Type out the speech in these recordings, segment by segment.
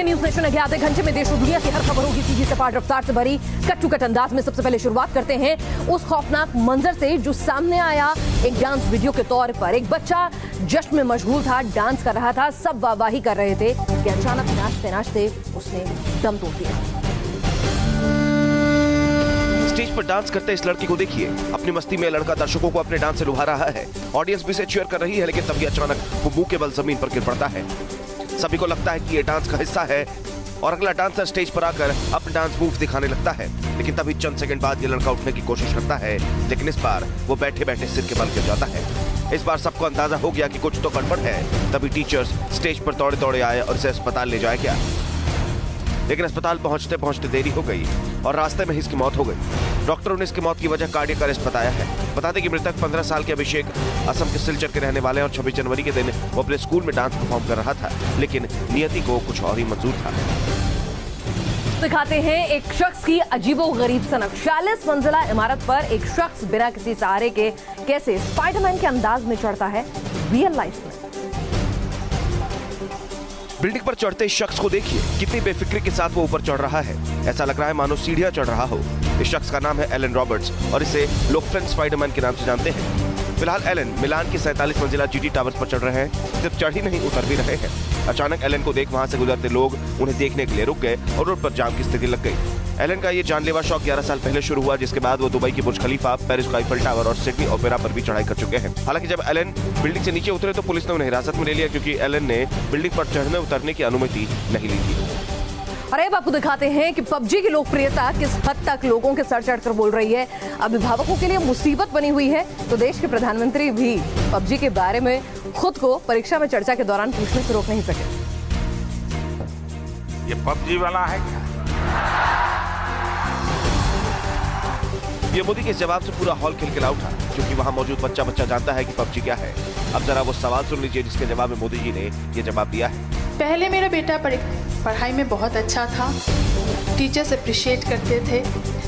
हैं news nation अगले आधे घंटे में देश और दुनिया की हर खबरों की सीधी सपाट रफ्तार से भरी कट टू कट अंदाज में। सबसे पहले शुरुआत करते हैं उस खौफनाक मंजर से जो सामने आया एक डांस वीडियो के तौर पर। एक बच्चा जश्न में मशगूल था, डांस कर रहा था, सब वाहवाही कर रहे थे कि अचानक नाचते नाचते उसने दम तोड़ दिया। स्टेज पर डांस करते इस लड़की को देखिए। अपनी मस्ती में लड़का दर्शकों को अपने डांस से लुभा रहा है। ऑडियंस भी इसे चीयर कर रही है, लेकिन तभी अचानक वो मुंह के बल जमीन पर गिर पड़ता है। सभी को लगता है कि ये डांस का हिस्सा है और अगला डांसर स्टेज पर आकर अपने डांस मूव दिखाने लगता है। लेकिन तभी चंद सेकंड बाद ये लड़का उठने की कोशिश करता है, लेकिन इस बार वो बैठे बैठे सिर के बल गिर जाता है। इस बार सबको अंदाजा हो गया कि कुछ तो गड़बड़ है। तभी टीचर्स स्टेज पर दौड़े दौड़े आए और इसे अस्पताल ले जाया गया, लेकिन अस्पताल पहुंचते पहुंचते देरी हो गई और रास्ते में ही इसकी मौत हो गई। डॉक्टरों ने इसकी मौत की वजह कार्डियक अरेस्ट बताया है। बता दें कि मृतक 15 साल के अभिषेक असम के सिलचर के रहने वाले और 26 जनवरी के दिन वो अपने स्कूल में डांस परफॉर्म कर रहा था, लेकिन नियति को कुछ और ही मंजूर था। दिखाते हैं एक शख्स की अजीबोगरीब सनक। 46 मंजिला इमारत पर एक शख्स बिना किसी सहारे के कैसे स्पाइडरमैन के अंदाज में चढ़ता है रियल लाइफ में। बिल्डिंग पर चढ़ते इस शख्स को देखिए, कितनी बेफिक्री के साथ वो ऊपर चढ़ रहा है। ऐसा लग रहा है मानो सीढ़ियां चढ़ रहा हो। इस शख्स का नाम है एलन रॉबर्ट्स और इसे लोग फ्रेंच स्पाइडरमैन के नाम से जानते हैं। फिलहाल एलन मिलान की 47 मंजिला जीटी टावर्स पर चढ़ रहे हैं। सिर्फ चढ़ ही नहीं, उतर भी रहे हैं। अचानक एलन को देख वहां से गुजरते लोग उन्हें देखने के लिए रुक गए और रोड पर जाम की स्थिति लग गई। एलन का ये जानलेवा शौक 11 साल पहले शुरू हुआ, जिसके बाद वो दुबई की बुर्ज खलीफा, पेरिस का आईफल टावर और सिडनी ओपेरा पर भी चढ़ाई कर चुके हैं। हालांकि जब एलन बिल्डिंग से नीचे उतरे तो पुलिस ने उन्हें हिरासत में ले लिया, क्योंकि एलन ने बिल्डिंग पर चढ़ने उतरने की अनुमति नहीं ली थी। अरे अब आपको दिखाते हैं कि पबजी की लोकप्रियता किस हद तक लोगों के सर चढ़कर बोल रही है। अभिभावकों के लिए मुसीबत बनी हुई है, तो देश के प्रधानमंत्री भी पबजी के बारे में खुद को परीक्षा में चर्चा के दौरान पूछने से रोक नहीं सके। ये पबजी वाला है क्या? ये मोदी के जवाब से पूरा हॉल खिलखिला उठा, क्योंकि वहां मौजूद बच्चा जानता है कि पबजी क्या है। अब जरा वो सवाल सुन लीजिए जिसके जवाब में मोदी जी ने ये जवाब दिया है। पहले मेरा बेटा पढ़ाई में बहुत अच्छा था, टीचर्स अप्रिशिएट करते थे,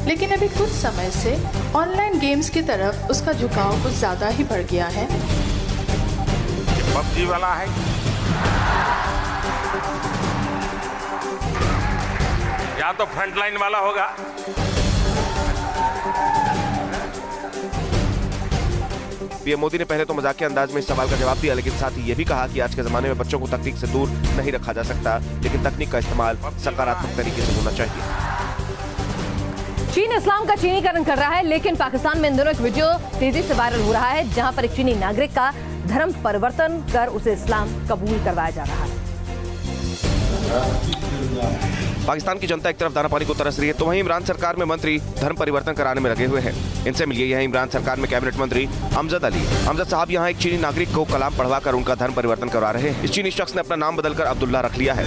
लेकिन अभी कुछ समय से ऑनलाइन गेम्स की तरफ उसका झुकाव कुछ ज्यादा ही बढ़ गया है। ये पबजी वाला है या तो फ्रंटलाइन वाला होगा। पीएम मोदी ने पहले तो मजाकिया अंदाज में इस सवाल का जवाब दिया, लेकिन साथ ही ये भी कहा कि आज के जमाने में बच्चों को तकनीक से दूर नहीं रखा जा सकता, लेकिन तकनीक का इस्तेमाल सकारात्मक तरीके से होना चाहिए। चीन इस्लाम का चीनीकरण कर रहा है, लेकिन पाकिस्तान में इन दिनों एक वीडियो तेजी से वायरल हो रहा है, जहां पर एक चीनी नागरिक का धर्म परिवर्तन कर उसे इस्लाम कबूल करवाया जा रहा है। पाकिस्तान की जनता एक तरफ दाना पानी को तरस रही है, तो वहीं इमरान सरकार में मंत्री धर्म परिवर्तन कराने में लगे हुए हैं। इनसे मिलिए, यह इमरान सरकार में कैबिनेट मंत्री अमजद अली। अमजद साहब यहाँ एक चीनी नागरिक को कलाम पढ़वाकर उनका धर्म परिवर्तन करवा रहे हैं। इस चीनी शख्स ने अपना नाम बदलकर अब्दुल्ला रख लिया है।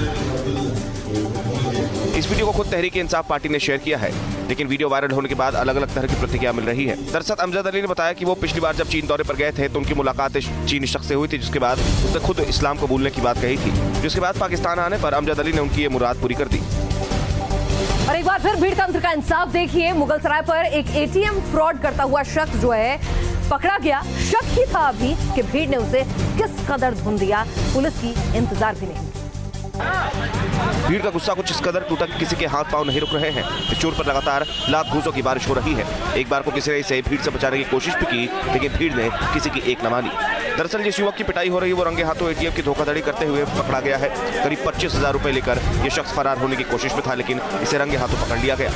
इस वीडियो को खुद तहरीक इंसाफ पार्टी ने शेयर किया है, लेकिन वीडियो वायरल होने के बाद अलग अलग तरह की प्रतिक्रिया मिल रही है। दरअसल अमजद अली ने बताया कि वो पिछली बार जब चीन दौरे पर गए थे तो उनकी मुलाकात इस चीनी शख्स से हुई थी, जिसके बाद उसने खुद इस्लाम कबूलने की बात कही थी, जिसके बाद पाकिस्तान आने पर अमजद अली ने उनकी ये मुराद पूरी कर दी। और एक बार फिर भीड़ तंत्र का इंसाफ देखिए। मुगल सराय पर एक एटीएम फ्रॉड करता हुआ शख्स जो है पकड़ा गया। शक ही था अभी कि भीड़ ने उसे किस कदर धुन दिया, पुलिस की इंतजार भी नहीं। भीड़ का गुस्सा कुछ इस कदर टूटा कि किसी के हाथ पांव नहीं रुक रहे हैं। इस चोर पर लगातार लात घूसों की बारिश हो रही है। एक बार को किसी ने इसे भीड़ से बचाने की कोशिश भी की, लेकिन भीड़ ने किसी की एक न मानी। दरअसल जिस युवक की पिटाई हो रही है वो रंगे हाथों एटीएम की धोखाधड़ी करते हुए पकड़ा गया है। करीब 25,000 रुपए लेकर ये शख्स फरार होने की कोशिश में था, लेकिन इसे रंगे हाथों पकड़ लिया गया।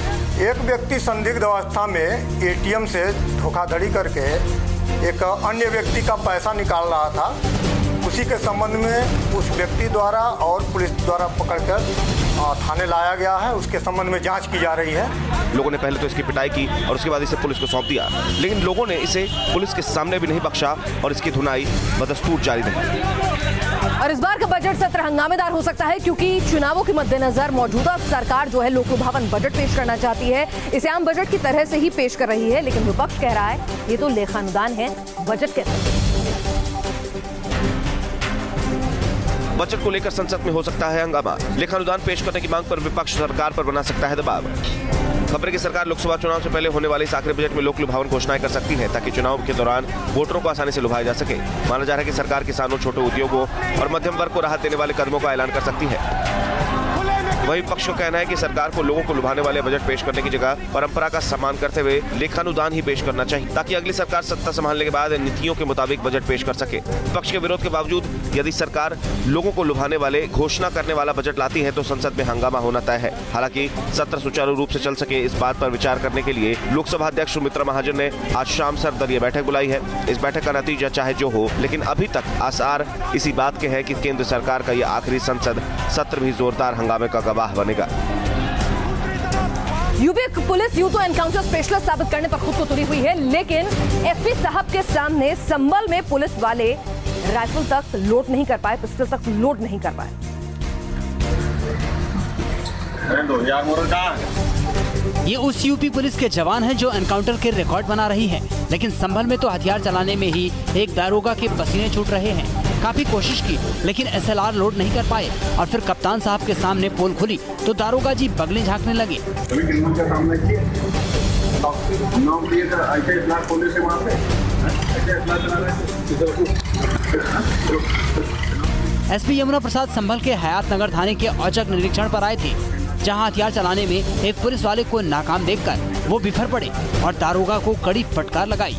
एक व्यक्ति संदिग्ध अवस्था में एटीएम से धोखाधड़ी करके एक अन्य व्यक्ति का पैसा निकाल रहा था। उसी के संबंध में उस व्यक्ति द्वारा और पुलिस द्वारा पकड़कर थाने लाया गया है। उसके संबंध में जांच की जा रही है। लोगों ने पहले तो इसकी पिटाई की और उसके बाद इसे पुलिस को सौंप दिया, लेकिन लोगों ने इसे पुलिस के सामने भी नहीं बख्शा और इसकी धुनाई बदस्तूर जारी रही। और इस बार का बजट सत्र हंगामेदार हो सकता है, क्योंकि चुनावों के मद्देनजर मौजूदा सरकार जो है लोकलुभावन बजट पेश करना चाहती है। इसे आम बजट की तरह से ही पेश कर रही है, लेकिन विपक्ष कह रहा है ये तो लेखानुदान है, बजट कैसे। बजट को लेकर संसद में हो सकता है हंगामा। लेखानुदान पेश करने की मांग पर विपक्ष सरकार पर बना सकता है दबाव। खबर की सरकार लोकसभा चुनाव से पहले होने वाले इस आखिरी बजट में लोक लुभावन घोषणाएं कर सकती है, ताकि चुनाव के दौरान वोटरों को आसानी से लुभाया जा सके। माना जा रहा है कि सरकार किसानों, छोटे उद्योगों और मध्यम वर्ग को राहत देने वाले कदमों का ऐलान कर सकती है। वहीं विपक्ष का कहना है कि सरकार को लोगों को लुभाने वाले बजट पेश करने की जगह परंपरा का सम्मान करते हुए लेखानुदान ही पेश करना चाहिए, ताकि अगली सरकार सत्ता संभालने के बाद नीतियों के मुताबिक बजट पेश कर सके। विपक्ष के विरोध के बावजूद यदि सरकार लोगों को लुभाने वाले घोषणा करने वाला बजट लाती है तो संसद में हंगामा होना तय है। हालांकि सत्र सुचारू रूप से चल सके इस बात पर विचार करने के लिए लोकसभा अध्यक्ष सुमित्रा महाजन ने आज शाम सर्वदलीय बैठक बुलाई है। इस बैठक का नतीजा चाहे जो हो, लेकिन अभी तक आसार इसी बात के है कि केंद्र सरकार का यह आखिरी संसद सत्र भी जोरदार हंगामे का गवाह बनेगा। यूपी पुलिस यूं तो एनकाउंटर स्पेशलिस्ट साबित करने पर खुद को तुली हुई है, लेकिन एसपी साहब के सामने संभल में पुलिस वाले राइफल तक लोड नहीं कर पाए, पिस्टल तक लोड नहीं कर पाए। ये उस यूपी पुलिस के जवान हैं जो एनकाउंटर के रिकॉर्ड बना रही हैं, लेकिन संभल में तो हथियार चलाने में ही एक दारोगा के पसीने छूट रहे हैं। काफी कोशिश की लेकिन एसएलआर लोड नहीं कर पाए और फिर कप्तान साहब के सामने पोल खुली तो दारोगा जी बगलें झांकने लगे। एसपी यमुना प्रसाद संभल के हयात नगर थाने के औचक निरीक्षण पर आए थे, जहां हथियार चलाने में एक पुलिस वाले को नाकाम देखकर वो बिफर पड़े और दारोगा को कड़ी फटकार लगाई।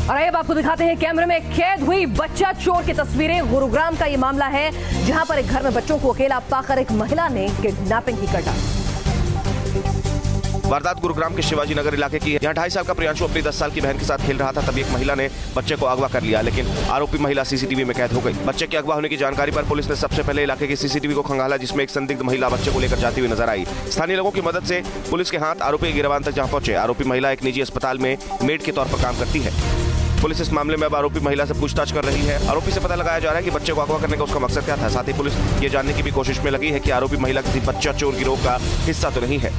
और अब आपको दिखाते हैं कैमरे में कैद हुई बच्चा चोर की तस्वीरें। गुरुग्राम का ये मामला है, जहां पर एक घर में बच्चों को अकेला पाकर एक महिला ने किडनैपिंग की कर डाली। वारदात गुरुग्राम के शिवाजी नगर इलाके की है। यहाँ 2.5 साल का प्रियांशु अपनी 10 साल की बहन के साथ खेल रहा था, तभी एक महिला ने बच्चे को अगवा कर लिया, लेकिन आरोपी महिला सीसीटीवी में कैद हो गई। बच्चे के अगवा होने की जानकारी पर पुलिस ने सबसे पहले इलाके के सीसीटीवी को खंगाला, जिसमें एक संदिग्ध महिला बच्चे को लेकर जाती हुई नजर आई। स्थानीय लोगों की मदद से पुलिस के हाथ आरोपी गिरवान तक जहाँ पहुंचे। आरोपी महिला एक निजी अस्पताल में मेड के तौर पर काम करती है। पुलिस इस मामले में अब आरोपी महिला से पूछताछ कर रही है। आरोपी से पता लगाया जा रहा है कि बच्चे को अगवा करने का उसका मकसद क्या था। साथ ही पुलिस ये जानने की भी कोशिश में लगी है कि आरोपी महिला किसी बच्चा चोर गिरोह का हिस्सा तो नहीं है।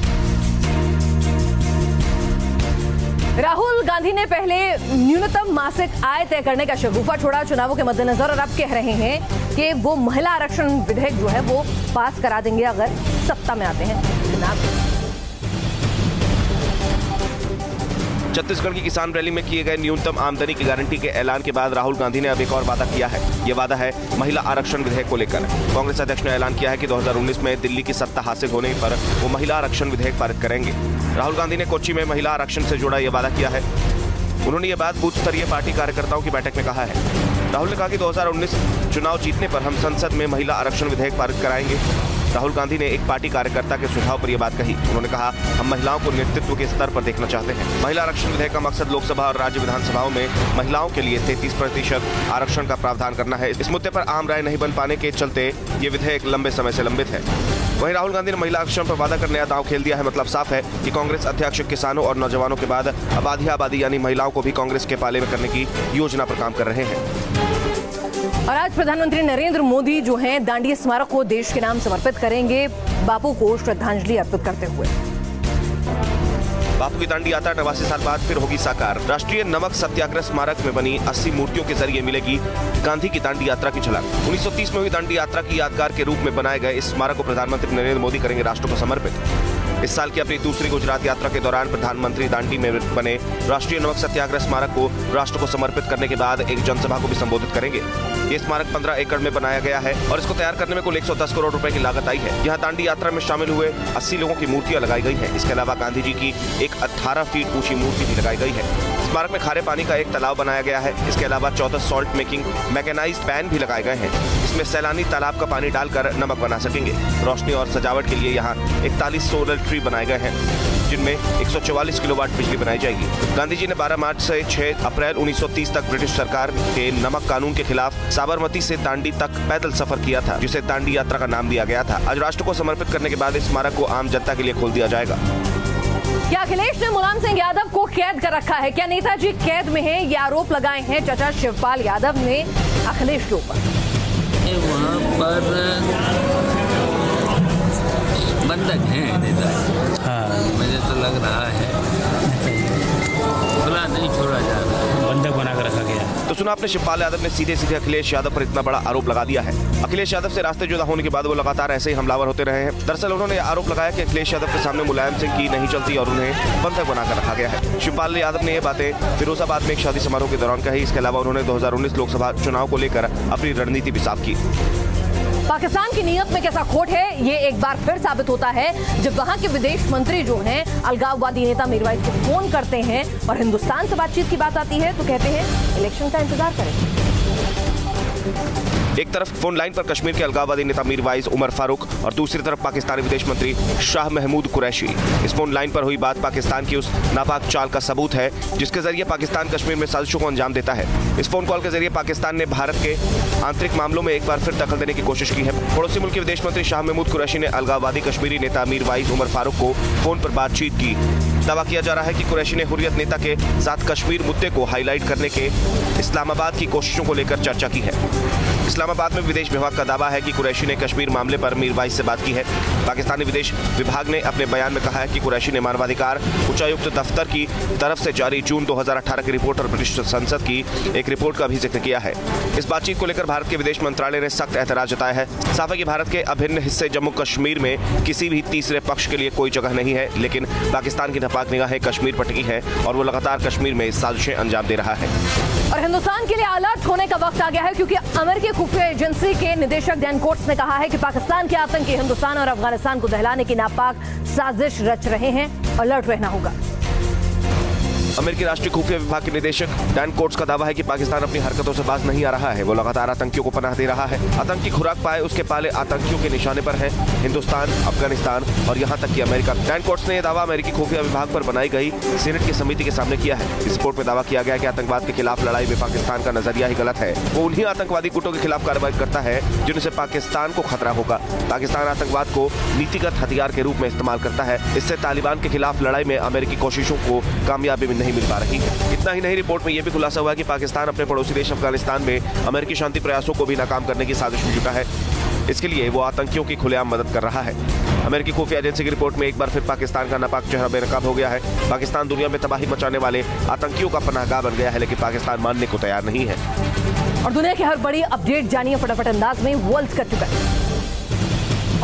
राहुल गांधी ने पहले न्यूनतम मासिक आय तय करने का शगुफा छोड़ा चुनावों के मद्देनजर, और अब कह रहे हैं कि वो महिला आरक्षण विधेयक जो है वो पास करा देंगे अगर सत्ता में आते हैं। छत्तीसगढ़ की किसान रैली में किए गए न्यूनतम आमदनी की गारंटी के ऐलान के बाद राहुल गांधी ने अब एक और वादा किया है। ये वादा है महिला आरक्षण विधेयक को लेकर। कांग्रेस अध्यक्ष ने ऐलान किया है कि 2019 में दिल्ली की सत्ता हासिल होने पर वो महिला आरक्षण विधेयक पारित करेंगे। राहुल गांधी ने कोच्चि में महिला आरक्षण से जुड़ा यह वादा किया है। उन्होंने ये बात बूथ स्तरीय पार्टी कार्यकर्ताओं की बैठक में कहा है। राहुल ने कहा कि 2019 चुनाव जीतने पर हम संसद में महिला आरक्षण विधेयक पारित कराएंगे। राहुल गांधी ने एक पार्टी कार्यकर्ता के सुझाव पर यह बात कही। उन्होंने कहा, हम महिलाओं को नेतृत्व के स्तर पर देखना चाहते हैं। महिला आरक्षण विधेयक का मकसद लोकसभा और राज्य विधानसभाओं में महिलाओं के लिए 33% आरक्षण का प्रावधान करना है। इस मुद्दे पर आम राय नहीं बन पाने के चलते ये विधेयक लंबे समय से लंबित है। वहीं राहुल गांधी ने महिला आरक्षण पर वादा कर नया दांव खेल दिया है। मतलब साफ है कि कांग्रेस अध्यक्ष किसानों और नौजवानों के बाद अब आधी आबादी यानी महिलाओं को भी कांग्रेस के पाले में करने की योजना पर काम कर रहे हैं। और आज प्रधानमंत्री नरेंद्र मोदी जो हैं दांडी स्मारक को देश के नाम समर्पित करेंगे, बापू को श्रद्धांजलि अर्पित करते हुए। बापू की दांडी यात्रा 89 साल बाद फिर होगी साकार। राष्ट्रीय नमक सत्याग्रह स्मारक में बनी 80 मूर्तियों के जरिए मिलेगी गांधी की दांडी यात्रा की झलक। 1930 में हुई दांडी यात्रा की यादगार के रूप में बनाए गए इस स्मारक को प्रधानमंत्री नरेंद्र मोदी करेंगे राष्ट्र को समर्पित। इस साल की अपनी दूसरी गुजरात यात्रा के दौरान प्रधानमंत्री दांडी में बने राष्ट्रीय नमक सत्याग्रह स्मारक को राष्ट्र को समर्पित करने के बाद एक जनसभा को भी संबोधित करेंगे। ये स्मारक 15 एकड़ में बनाया गया है और इसको तैयार करने में कुल 110 करोड़ रुपए की लागत आई है। यहाँ दांडी यात्रा में शामिल हुए 80 लोगों की मूर्तियां लगाई गई हैं। इसके अलावा गांधी जी की एक 18 फीट ऊंची मूर्ति भी लगाई गई है। स्मारक में खारे पानी का एक तालाब बनाया गया है। इसके अलावा 14 सॉल्ट मेकिंग मैकेनाइज्ड पैन भी लगाए गए हैं। इसमें सैलानी तालाब का पानी डालकर नमक बना सकेंगे। रोशनी और सजावट के लिए यहाँ 41 सोलर ट्री बनाए गए हैं, जिनमें 144 किलोवाट बिजली बनाई जाएगी। गांधी जी ने 12 मार्च से 6 अप्रैल 1930 तक ब्रिटिश सरकार के नमक कानून के खिलाफ साबरमती से दांडी तक पैदल सफर किया था, जिसे दांडी यात्रा का नाम दिया गया था। आज राष्ट्र को समर्पित करने के बाद इस स्मारक को आम जनता के लिए खोल दिया जाएगा। क्या अखिलेश ने मुलायम सिंह यादव को कैद कर रखा है? क्या नेताजी कैद में हैं? ये आरोप लगाए हैं चाचा शिवपाल यादव ने अखिलेश के ऊपर। वहाँ पर बंधक हैं नेताजी। मुझे तो लग रहा है खुला नहीं छोड़ा जा रहा, बंधक बनाकर रखा गया। तो सुना आपने, शिवपाल यादव ने सीधे सीधे अखिलेश यादव पर इतना बड़ा आरोप लगा दिया है। अखिलेश यादव से रास्ते जुदा होने के बाद वो लगातार ऐसे ही हमलावर होते रहे हैं। दरअसल उन्होंने आरोप लगाया कि अखिलेश यादव के सामने मुलायम सिंह की नहीं चलती और उन्हें बंधक बनाकर रखा गया है। शिवपाल यादव ने ये बातें फिरोजाबाद में एक शादी समारोह के दौरान कही। इसके अलावा उन्होंने 2019 लोकसभा चुनाव को लेकर अपनी रणनीति भी साफ की। पाकिस्तान की नीयत में कैसा खोट है ये एक बार फिर साबित होता है जब वहां के विदेश मंत्री जो हैं अलगाववादी नेता मीरवाइज को फोन करते हैं और हिंदुस्तान से बातचीत की बात आती है तो कहते हैं इलेक्शन का इंतजार करें। एक तरफ फोन लाइन पर कश्मीर के अलगाववादी नेता मीरवाइज उमर फारूक और दूसरी तरफ पाकिस्तानी विदेश मंत्री शाह महमूद कुरैशी। इस फोन लाइन पर हुई बात पाकिस्तान की उस नापाक चाल का सबूत है जिसके जरिए पाकिस्तान कश्मीर में साजिशों को अंजाम देता है। इस फोन कॉल के जरिए पाकिस्तान ने भारत के आंतरिक मामलों में एक बार फिर दखल देने की कोशिश की है। पड़ोसी मुल्क के विदेश मंत्री शाह महमूद कुरैशी ने अलगाववादी कश्मीरी नेता मीरवाइज उमर फारूक को फोन पर बातचीत की। दावा किया जा रहा है कि कुरैशी ने हुर्रियत नेता के साथ कश्मीर मुद्दे को हाईलाइट करने के इस्लामाबाद की कोशिशों को लेकर चर्चा की है। इस्लामाबाद में विदेश विभाग का दावा है कि कुरैशी ने कश्मीर मामले पर मीरवाइज से बात की है। पाकिस्तानी विदेश विभाग ने अपने बयान में कहा है कि कुरैशी ने मानवाधिकार उच्चायुक्त दफ्तर की तरफ से जारी जून 2018 की रिपोर्ट और ब्रिटिश संसद की एक रिपोर्ट का भी जिक्र किया है। इस बातचीत को लेकर भारत के विदेश मंत्रालय ने सख्त एतराज जताया है। साफ है कि भारत के अभिन्न हिस्से जम्मू कश्मीर में किसी भी तीसरे पक्ष के लिए कोई जगह नहीं है, लेकिन पाकिस्तान की नापाक निगाहें कश्मीर पर टिकी है और वो लगातार कश्मीर में साजिशें अंजाम दे रहा है। और हिंदुस्तान के लिए अलर्ट होने का वक्त आ गया है क्योंकि अमेरिकी खुफिया एजेंसी के निदेशक डैन कोट्स ने कहा है कि पाकिस्तान के आतंकी हिंदुस्तान और अफगानिस्तान को दहलाने की नापाक साजिश रच रहे हैं। अलर्ट रहना होगा। अमेरिकी राष्ट्रीय खुफिया विभाग के निदेशक डैन कोट्स का दावा है कि पाकिस्तान अपनी हरकतों से बाज नहीं आ रहा है। वो लगातार आतंकियों को पनाह दे रहा है। आतंकी खुराक पाए उसके पाले आतंकियों के निशाने पर हैं हिंदुस्तान, अफगानिस्तान और यहां तक कि अमेरिका। डैन कोट्स ने यह दावा अमेरिकी खुफिया विभाग पर बनाई गई सीनेट की समिति के सामने किया है। इस रिपोर्ट में दावा किया गया है कि आतंकवाद के खिलाफ लड़ाई में पाकिस्तान का नजरिया ही गलत है। वो उन्हीं आतंकवादी गुटों के खिलाफ कार्रवाई करता है जिनसे पाकिस्तान को खतरा होगा। पाकिस्तान आतंकवाद को नीतिगत हथियार के रूप में इस्तेमाल करता है। इससे तालिबान के खिलाफ लड़ाई में अमेरिकी कोशिशों को कामयाबी नहीं मिल पा रही है। इतना ही नहीं, रिपोर्ट में यह भी खुलासा हुआ कि पाकिस्तान अपने पड़ोसी देश अफगानिस्तान में अमेरिकी शांति प्रयासों को भी नाकाम करने की साजिश में जुटा है। इसके लिए वो आतंकियों की खुलेआम मदद कर रहा है। अमेरिकी खुफिया एजेंसी की रिपोर्ट में एक बार फिर पाकिस्तान का नापाक चेहरा बेनकाब हो गया है। पाकिस्तान दुनिया में तबाही मचाने वाले आतंकियों का पनाहगाह बन गया है, लेकिन पाकिस्तान मानने को तैयार नहीं है। और दुनिया की हर बड़ी अपडेट जानिए फटाफट अंदाज में। वर्ल्ड कप टू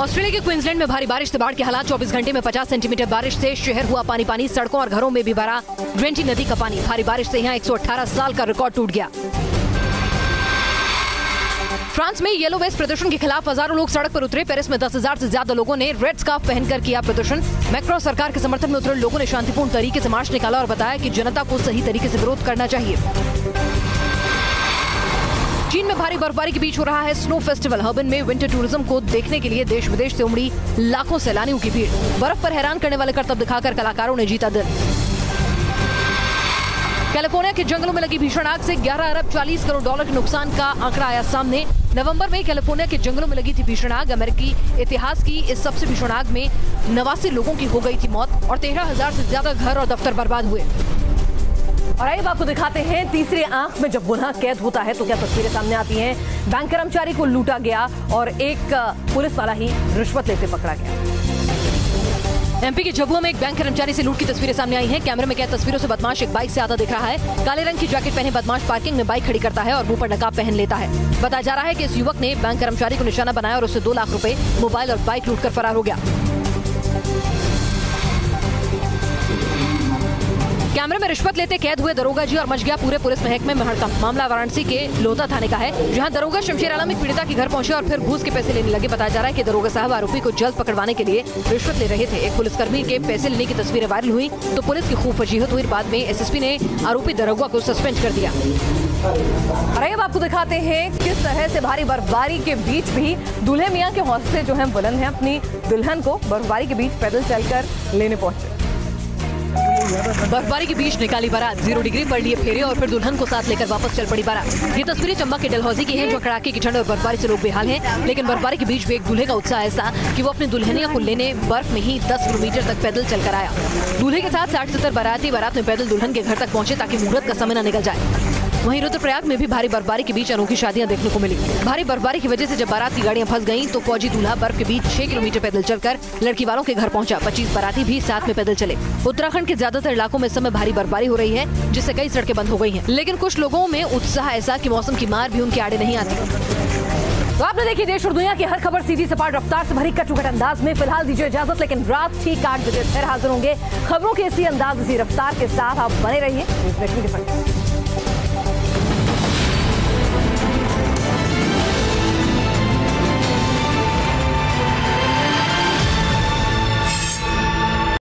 ऑस्ट्रेलिया के क्वींसलैंड में भारी बारिश से बाढ़ के हालात। 24 घंटे में 50 सेंटीमीटर बारिश से शहर हुआ पानी पानी। सड़कों और घरों में भी भरा ग्रेंटी नदी का पानी। भारी बारिश से यहाँ 118 साल का रिकॉर्ड टूट गया। फ्रांस में येलो वेस्ट प्रदर्शन के खिलाफ हजारों लोग सड़क पर उतरे। पेरिस में 10,000 से ज्यादा लोगों ने रेड स्कार्फ पहनकर किया प्रदर्शन। मैक्रोन सरकार के समर्थन में उतरे लोगों ने शांतिपूर्ण तरीके से मार्च निकाला और बताया कि जनता को सही तरीके से विरोध करना चाहिए। चीन में भारी बर्फबारी के बीच हो रहा है स्नो फेस्टिवल। हर्बन में विंटर टूरिज्म को देखने के लिए देश विदेश से उमड़ी लाखों सैलानियों की भीड़। बर्फ पर हैरान करने वाले करतब दिखाकर कलाकारों ने जीता दिल। कैलिफोर्निया के जंगलों में लगी भीषण आग से 11 अरब 40 करोड़ डॉलर के नुकसान का आंकड़ा आया सामने। नवंबर में कैलिफोर्निया के जंगलों में लगी थी भीषण आग। अमेरिकी इतिहास की इस सबसे भीषण आग में 89 लोगों की हो गई थी मौत और 13,000 से ज्यादा घर और दफ्तर बर्बाद हुए। और आइए आपको दिखाते हैं तीसरी आंख में जब गुनाह कैद होता है तो क्या तस्वीरें सामने आती हैं। बैंक कर्मचारी को लूटा गया और एक पुलिस वाला ही रिश्वत लेते पकड़ा गया। एमपी के झाबुआ में एक बैंक कर्मचारी से लूट की तस्वीरें सामने आई हैं। कैमरे में कैद तस्वीरों से बदमाश एक बाइक से आता दिख रहा है। काले रंग की जैकेट पहने बदमाश पार्किंग में बाइक खड़ी करता है और मुंह पर नकाब पहन लेता है। बताया जा रहा है कि इस युवक ने बैंक कर्मचारी को निशाना बनाया और उससे 2 लाख रुपए, मोबाइल और बाइक लूटकर फरार हो गया। कैमरे में रिश्वत लेते कैद हुए दरोगा जी और मच गया पूरे पुलिस महकमे में हड़कंप। मामला वाराणसी के लोधा थाने का है, जहां दरोगा शमशेर आलम एक पीड़िता के घर पहुंचे और फिर घूस के पैसे लेने लगे। बताया जा रहा है कि दरोगा साहब आरोपी को जल्द पकड़वाने के लिए रिश्वत ले रहे थे। एक पुलिसकर्मी के पैसे लेने की तस्वीरें वायरल हुई तो पुलिस की खूब फजीहत हुई। बाद में एसएसपी ने आरोपी दरोगा को सस्पेंड कर दिया। और अब आपको दिखाते हैं किस तरह से भारी बर्फबारी के बीच भी दूल्हे मियां के हौसले जो हैं बुलंद हैं। अपनी दुल्हन को बर्फबारी के बीच पैदल चलकर लेने पहुंचे। बर्फबारी के बीच निकाली बारात, 0 डिग्री पर लिए फेरे और फिर दुल्हन को साथ लेकर वापस चल पड़ी बारात। ये तस्वीरें चंबा के डलहौजी की हैं, जो कड़ाके की ठंड और बर्फबारी से लोग बेहाल हैं। लेकिन बर्फबारी के बीच भी एक दूल्हे का उत्साह ऐसा कि वो अपनी दुल्हनिया को लेने बर्फ में ही 10 किलोमीटर तक पैदल चलकर आया। दूल्हे के साथ 60-70 बाराती बारात में पैदल दुल्हन के घर तक पहुंचे ताकि मुहूर्त का समय न निकल जाए। वहीं रुद्रप्रयाग में भी भारी बर्फबारी के बीच अनोखी शादियां देखने को मिली। भारी बर्फबारी की वजह से जब बारात की गाड़ियां फंस गईं तो फौजी दूल्हा बर्फ के बीच 6 किलोमीटर पैदल चलकर लड़की वालों के घर पहुंचा। 25 बाराती भी साथ में पैदल चले। उत्तराखंड के ज्यादातर इलाकों में इस समय भारी बर्फबारी हो रही है, जिससे कई सड़कें बंद हो गई हैं। लेकिन कुछ लोगों में उत्साह ऐसा कि मौसम की मार भी उनके आड़े नहीं आती। तो आपने देखी देश और दुनिया की हर खबर सीधी सपाट रफ्तार से भरी कटुकट अंदाज में। फिलहाल दीजिए इजाजत, लेकिन रात ठीक 8 बजे फिर हाजिर होंगे खबरों के इसी अंदाज इसी रफ्तार के साथ। आप बने रहिए न्यूज़ नेशन के साथ।